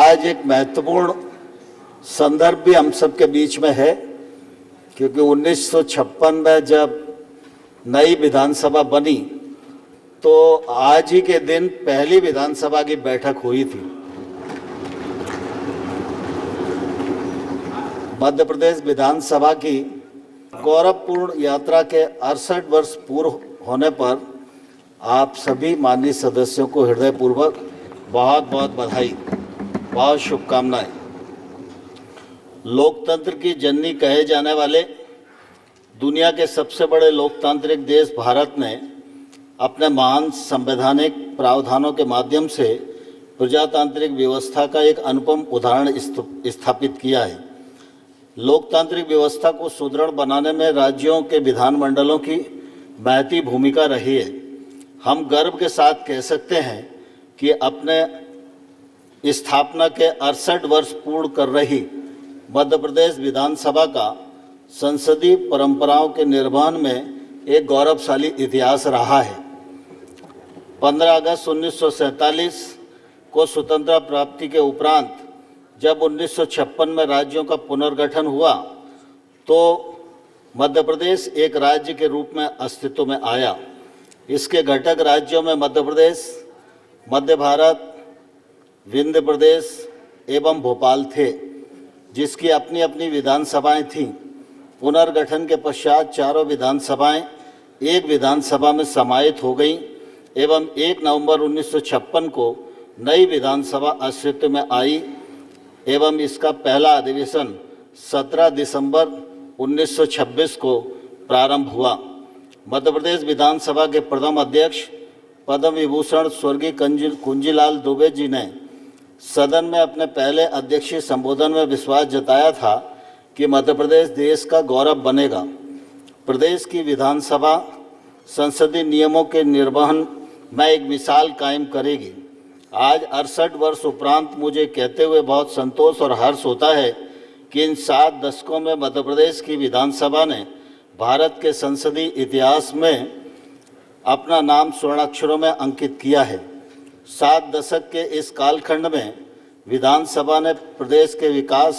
आज एक महत्वपूर्ण संदर्भ भी हम सबके बीच में है, क्योंकि 1956 में जब नई विधानसभा बनी तो आज ही के दिन पहली विधानसभा की बैठक हुई थी। मध्य प्रदेश विधानसभा की गौरवपूर्ण यात्रा के 68 वर्ष पूर्ण होने पर आप सभी माननीय सदस्यों को हृदयपूर्वक बहुत बहुत बधाई, बहुत शुभकामनाएं। लोकतंत्र की जननी कहे जाने वाले दुनिया के सबसे बड़े लोकतांत्रिक देश भारत ने अपने महान संवैधानिक प्रावधानों के माध्यम से प्रजातांत्रिक व्यवस्था का एक अनुपम उदाहरण स्थापित किया है। लोकतांत्रिक व्यवस्था को सुदृढ़ बनाने में राज्यों के विधानमंडलों की महती भूमिका रही है। हम गर्व के साथ कह सकते हैं कि अपने स्थापना के 68 वर्ष पूर्ण कर रही मध्य प्रदेश विधानसभा का संसदीय परंपराओं के निर्वहन में एक गौरवशाली इतिहास रहा है। 15 अगस्त 1947 को स्वतंत्रता प्राप्ति के उपरांत जब 1956 में राज्यों का पुनर्गठन हुआ तो मध्य प्रदेश एक राज्य के रूप में अस्तित्व में आया। इसके घटक राज्यों में मध्य प्रदेश, मध्य भारत, विंध्य प्रदेश एवं भोपाल थे, जिसकी अपनी अपनी विधानसभाएं थीं। पुनर्गठन के पश्चात चारों विधानसभाएं एक विधानसभा में समाहित हो गईं एवं 1 नवंबर 1956 को नई विधानसभा अस्तित्व में आई एवं इसका पहला अधिवेशन 17 दिसंबर 1926 को प्रारंभ हुआ। मध्य प्रदेश विधानसभा के प्रथम अध्यक्ष पद्म विभूषण स्वर्गीय कुंजीलाल दुबे जी ने सदन में अपने पहले अध्यक्षीय संबोधन में विश्वास जताया था कि मध्य प्रदेश देश का गौरव बनेगा। प्रदेश की विधानसभा संसदीय नियमों के निर्वहन में एक मिसाल कायम करेगी। आज 68 वर्ष उपरांत मुझे कहते हुए बहुत संतोष और हर्ष होता है कि इन 7 दशकों में मध्य प्रदेश की विधानसभा ने भारत के संसदीय इतिहास में अपना नाम स्वर्णाक्षरों में अंकित किया है। 7 दशक के इस कालखंड में विधानसभा ने प्रदेश के विकास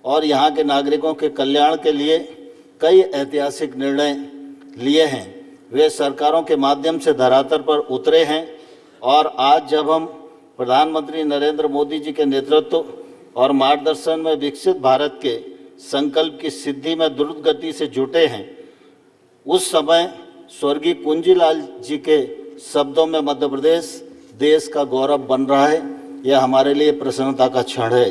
और यहाँ के नागरिकों के कल्याण के लिए कई ऐतिहासिक निर्णय लिए हैं। वे सरकारों के माध्यम से धरातल पर उतरे हैं और आज जब हम प्रधानमंत्री नरेंद्र मोदी जी के नेतृत्व और मार्गदर्शन में विकसित भारत के संकल्प की सिद्धि में द्रुत गति से जुटे हैं, उस समय स्वर्गीय कुंजीलाल जी के शब्दों में मध्य प्रदेश देश का गौरव बन रहा है। यह हमारे लिए प्रसन्नता का क्षण है।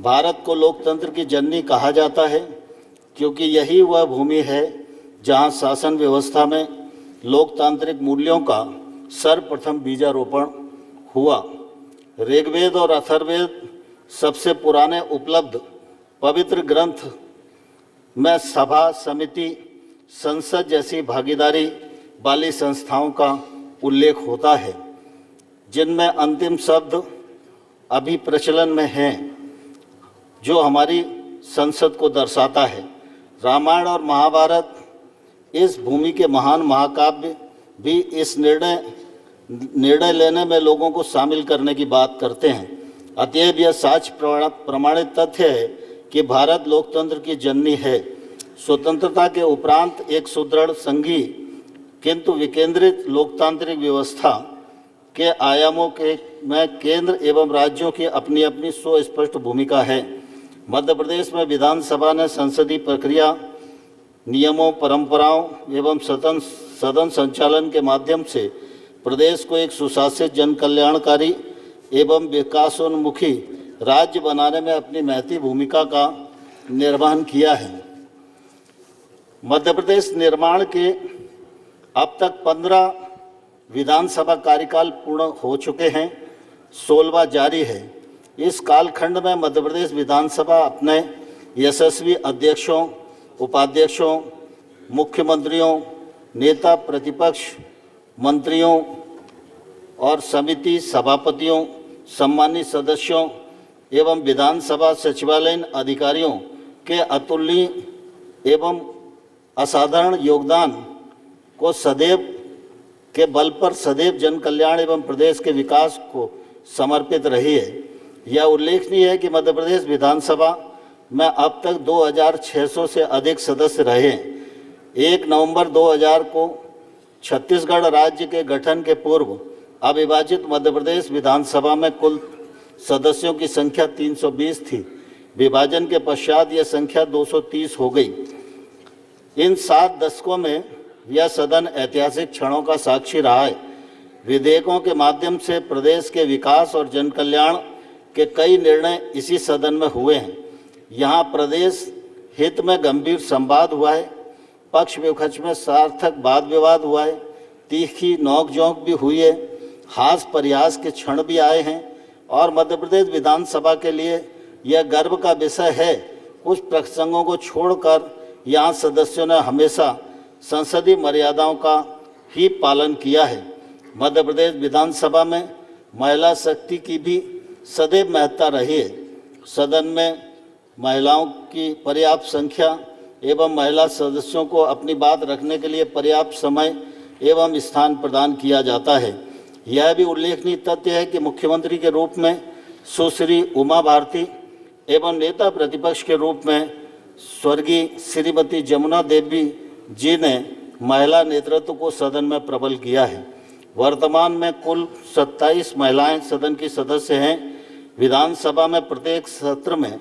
भारत को लोकतंत्र की जननी कहा जाता है क्योंकि यही वह भूमि है जहां शासन व्यवस्था में लोकतांत्रिक मूल्यों का सर्वप्रथम बीजारोपण हुआ। ऋग्वेद और अथर्ववेद सबसे पुराने उपलब्ध पवित्र ग्रंथ में सभा, समिति, संसद जैसी भागीदारी वाली संस्थाओं का उल्लेख होता है, जिनमें अंतिम शब्द अभी प्रचलन में हैं, जो हमारी संसद को दर्शाता है। रामायण और महाभारत इस भूमि के महान महाकाव्य भी इस निर्णय लेने में लोगों को शामिल करने की बात करते हैं। अतएव यह साक्ष्य प्रमाणित तथ्य है कि भारत लोकतंत्र की जननी है। स्वतंत्रता के उपरांत एक सुदृढ़ संघीय किंतु विकेंद्रित लोकतांत्रिक व्यवस्था के आयामों में केंद्र एवं राज्यों की अपनी अपनी सुस्पष्ट भूमिका है। मध्य प्रदेश में विधानसभा ने संसदीय प्रक्रिया, नियमों, परंपराओं एवं सदन संचालन के माध्यम से प्रदेश को एक सुशासित, जन कल्याणकारी एवं विकासोन्मुखी राज्य बनाने में अपनी महती भूमिका का निर्वहन किया है। मध्य प्रदेश निर्माण के अब तक 15 विधानसभा कार्यकाल पूर्ण हो चुके हैं, 16वां जारी है। इस कालखंड में मध्य प्रदेश विधानसभा अपने यशस्वी अध्यक्षों, उपाध्यक्षों, मुख्यमंत्रियों, नेता प्रतिपक्ष, मंत्रियों और समिति सभापतियों, सम्मानित सदस्यों एवं विधानसभा सचिवालयीन अधिकारियों के अतुलनीय एवं असाधारण योगदान को सदैव के बल पर सदैव जन कल्याण एवं प्रदेश के विकास को समर्पित रही है। यह उल्लेखनीय है कि मध्य प्रदेश विधानसभा में अब तक 2600 से अधिक सदस्य रहे। 1 नवंबर 2000 को छत्तीसगढ़ राज्य के गठन के पूर्व अविभाजित मध्य प्रदेश विधानसभा में कुल सदस्यों की संख्या 320 थी। विभाजन के पश्चात यह संख्या 230 हो गई। इन 7 दशकों में यह सदन ऐतिहासिक क्षणों का साक्षी रहा है। विधेयकों के माध्यम से प्रदेश के विकास और जन कल्याण के कई निर्णय इसी सदन में हुए हैं। यहाँ प्रदेश हित में गंभीर संवाद हुआ है, पक्ष विपक्ष में सार्थक वाद विवाद हुआ है, तीखी नोक-झोंक भी हुई है, हास परिहास के क्षण भी आए हैं और मध्य प्रदेश विधानसभा के लिए यह गर्व का विषय है। कुछ प्रसंगों को छोड़कर यहाँ सदस्यों ने हमेशा संसदीय मर्यादाओं का ही पालन किया है। मध्य प्रदेश विधानसभा में महिला शक्ति की भी सदैव महत्ता रही है। सदन में महिलाओं की पर्याप्त संख्या एवं महिला सदस्यों को अपनी बात रखने के लिए पर्याप्त समय एवं स्थान प्रदान किया जाता है। यह भी उल्लेखनीय तथ्य है कि मुख्यमंत्री के रूप में सुश्री उमा भारती एवं नेता प्रतिपक्ष के रूप में स्वर्गीय श्रीमती जमुना देवी जी ने महिला नेतृत्व को सदन में प्रबल किया है। वर्तमान में कुल 27 महिलाएं सदन की सदस्य हैं। विधानसभा में प्रत्येक सत्र में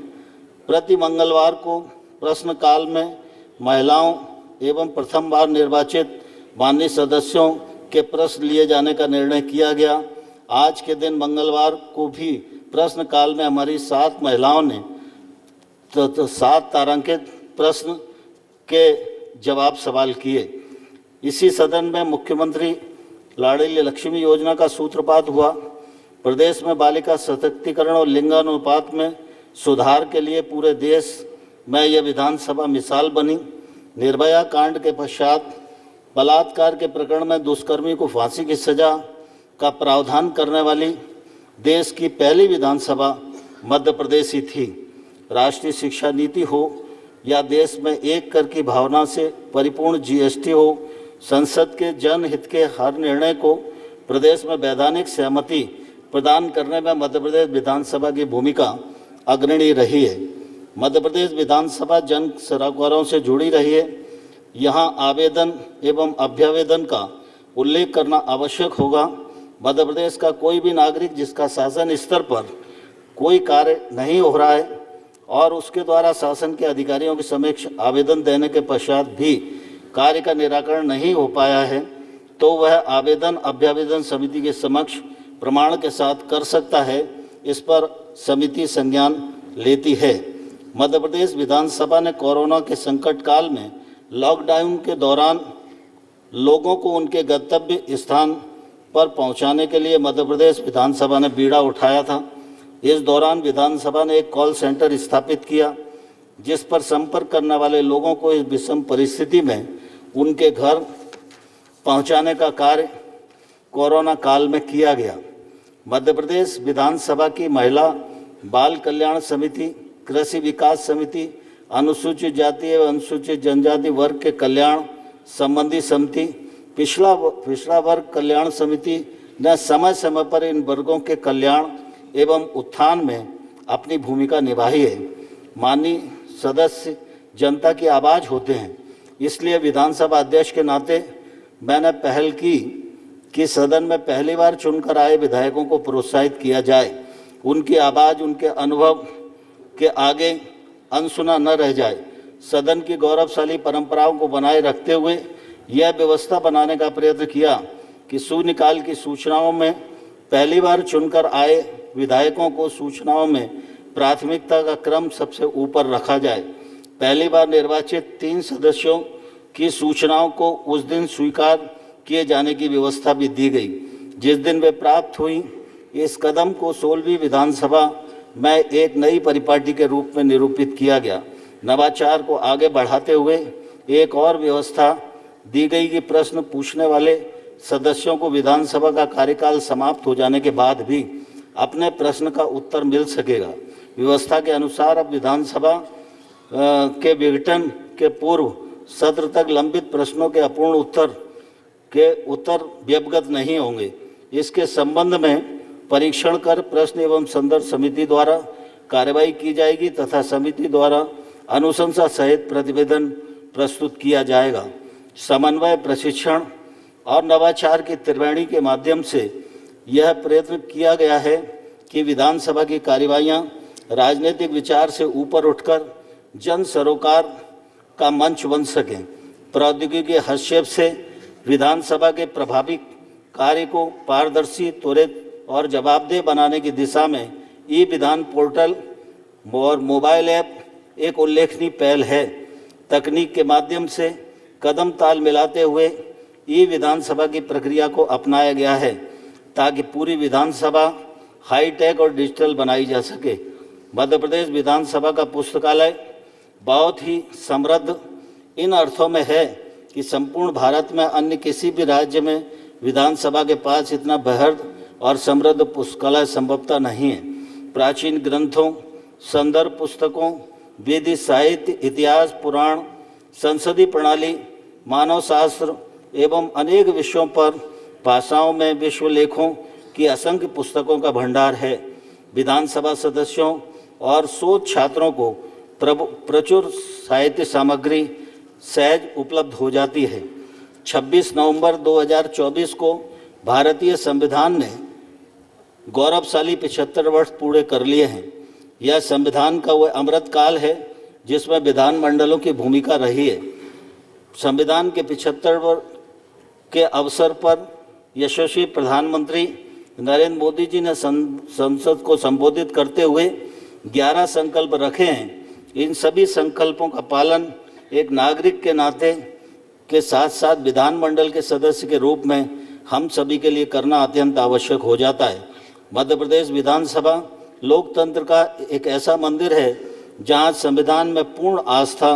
प्रति मंगलवार को प्रश्नकाल में महिलाओं एवं प्रथम बार निर्वाचित माननीय सदस्यों के प्रश्न लिए जाने का निर्णय किया गया। आज के दिन मंगलवार को भी प्रश्नकाल में हमारी 7 महिलाओं ने 7 तारांकित प्रश्न के जवाब सवाल किए। इसी सदन में मुख्यमंत्री लाडली लक्ष्मी योजना का सूत्रपात हुआ। प्रदेश में बालिका सशक्तिकरण और लिंगानुपात में सुधार के लिए पूरे देश में यह विधानसभा मिसाल बनी। निर्भया कांड के पश्चात बलात्कार के प्रकरण में दुष्कर्मी को फांसी की सजा का प्रावधान करने वाली देश की पहली विधानसभा मध्य प्रदेश ही थी। राष्ट्रीय शिक्षा नीति हो या देश में एक कर की भावना से परिपूर्ण जीएसटी हो, संसद के जनहित के हर निर्णय को प्रदेश में वैधानिक सहमति प्रदान करने में मध्य प्रदेश विधानसभा की भूमिका अग्रणी रही है। मध्य प्रदेश विधानसभा जन सरोकारों से जुड़ी रही है। यहाँ आवेदन एवं अभ्यावेदन का उल्लेख करना आवश्यक होगा। मध्य प्रदेश का कोई भी नागरिक जिसका शासन स्तर पर कोई कार्य नहीं हो रहा है और उसके द्वारा शासन के अधिकारियों के समक्ष आवेदन देने के पश्चात भी कार्य का निराकरण नहीं हो पाया है, तो वह आवेदन अभ्यावेदन समिति के समक्ष प्रमाण के साथ कर सकता है। इस पर समिति संज्ञान लेती है। मध्य प्रदेश विधानसभा ने कोरोना के संकट काल में लॉकडाउन के दौरान लोगों को उनके गंतव्य स्थान पर पहुंचाने के लिए मध्य प्रदेश विधानसभा ने बीड़ा उठाया था। इस दौरान विधानसभा ने एक कॉल सेंटर स्थापित किया जिस पर संपर्क करने वाले लोगों को इस विषम परिस्थिति में उनके घर पहुंचाने का कार्य कोरोना काल में किया गया। मध्य प्रदेश विधानसभा की महिला बाल कल्याण समिति, कृषि विकास समिति, अनुसूचित जाति एवं अनुसूचित जनजाति वर्ग के कल्याण संबंधी समिति, पिछड़ा वर्ग कल्याण समिति ने समय समय पर इन वर्गों के कल्याण एवं उत्थान में अपनी भूमिका निभाई है। माननीय सदस्य जनता की आवाज़ होते हैं, इसलिए विधानसभा अध्यक्ष के नाते मैंने पहल की कि सदन में पहली बार चुनकर आए विधायकों को प्रोत्साहित किया जाए। उनकी आवाज़ उनके अनुभव के आगे अनसुना न रह जाए। सदन की गौरवशाली परंपराओं को बनाए रखते हुए यह व्यवस्था बनाने का प्रयत्न किया कि शून्यकाल की सूचनाओं में पहली बार चुनकर आए विधायकों को सूचनाओं में प्राथमिकता का क्रम सबसे ऊपर रखा जाए। पहली बार निर्वाचित 3 सदस्यों की सूचनाओं को उस दिन स्वीकार किए जाने की व्यवस्था भी दी गई जिस दिन वे प्राप्त हुई। इस कदम को 16वीं विधानसभा में एक नई परिपाटी के रूप में निरूपित किया गया। नवाचार को आगे बढ़ाते हुए एक और व्यवस्था दी गई कि प्रश्न पूछने वाले सदस्यों को विधानसभा का कार्यकाल समाप्त हो जाने के बाद भी अपने प्रश्न का उत्तर मिल सकेगा। व्यवस्था के अनुसार अब विधानसभा के विघटन के पूर्व सत्र तक लंबित प्रश्नों के अपूर्ण उत्तर व्यवगत नहीं होंगे। इसके संबंध में परीक्षण कर प्रश्न एवं संदर्भ समिति द्वारा कार्यवाही की जाएगी तथा समिति द्वारा अनुशंसा सहित प्रतिवेदन प्रस्तुत किया जाएगा। समन्वय, प्रशिक्षण और नवाचार की त्रिवेणी के माध्यम से यह प्रयत्न किया गया है कि विधानसभा की कार्यवाहियाँ राजनीतिक विचार से ऊपर उठकर जन सरोकार का मंच बन सकें। प्रौद्योगिकी के हस्तक्षेप से विधानसभा के प्रभावी कार्य को पारदर्शी, त्वरित और जवाबदेह बनाने की दिशा में ई विधान पोर्टल और मोबाइल ऐप एक उल्लेखनीय पहल है। तकनीक के माध्यम से कदम ताल मिलाते हुए ई विधानसभा की प्रक्रिया को अपनाया गया है ताकि पूरी विधानसभा हाईटेक और डिजिटल बनाई जा सके। मध्य प्रदेश विधानसभा का पुस्तकालय बहुत ही समृद्ध इन अर्थों में है कि संपूर्ण भारत में अन्य किसी भी राज्य में विधानसभा के पास इतना बृहद और समृद्ध पुस्तकालय संभवतः नहीं है। प्राचीन ग्रंथों, संदर्भ पुस्तकों, वेदिक साहित्य, इतिहास, पुराण, संसदीय प्रणाली, मानव शास्त्र एवं अनेक विषयों पर भाषाओं में विश्व लेखों की असंख्य पुस्तकों का भंडार है। विधानसभा सदस्यों और शोध छात्रों को प्रचुर साहित्य सामग्री सहज उपलब्ध हो जाती है। 26 नवंबर 2024 को भारतीय संविधान ने गौरवशाली 75 वर्ष पूरे कर लिए हैं। यह संविधान का वह अमृत काल है जिसमें विधानमंडलों की भूमिका रही है। संविधान के 75 वर्ष के अवसर पर यशस्वी प्रधानमंत्री नरेंद्र मोदी जी ने संसद को संबोधित करते हुए 11 संकल्प रखे हैं। इन सभी संकल्पों का पालन एक नागरिक के नाते के साथ साथ विधानमंडल के सदस्य के रूप में हम सभी के लिए करना अत्यंत आवश्यक हो जाता है। मध्य प्रदेश विधानसभा लोकतंत्र का एक ऐसा मंदिर है जहां संविधान में पूर्ण आस्था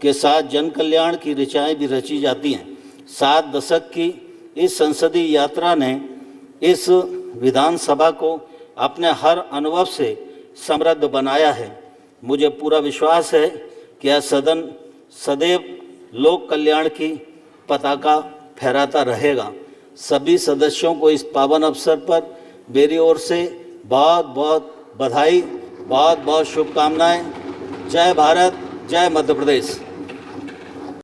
के साथ जन कल्याण की ऋचाएँ भी रची जाती हैं। 7 दशक की इस संसदीय यात्रा ने इस विधानसभा को अपने हर अनुभव से समृद्ध बनाया है। मुझे पूरा विश्वास है कि यह सदन सदैव लोक कल्याण की पताका फहराता रहेगा। सभी सदस्यों को इस पावन अवसर पर मेरी ओर से बहुत बहुत बधाई, बहुत बहुत शुभकामनाएं। जय भारत, जय मध्य प्रदेश।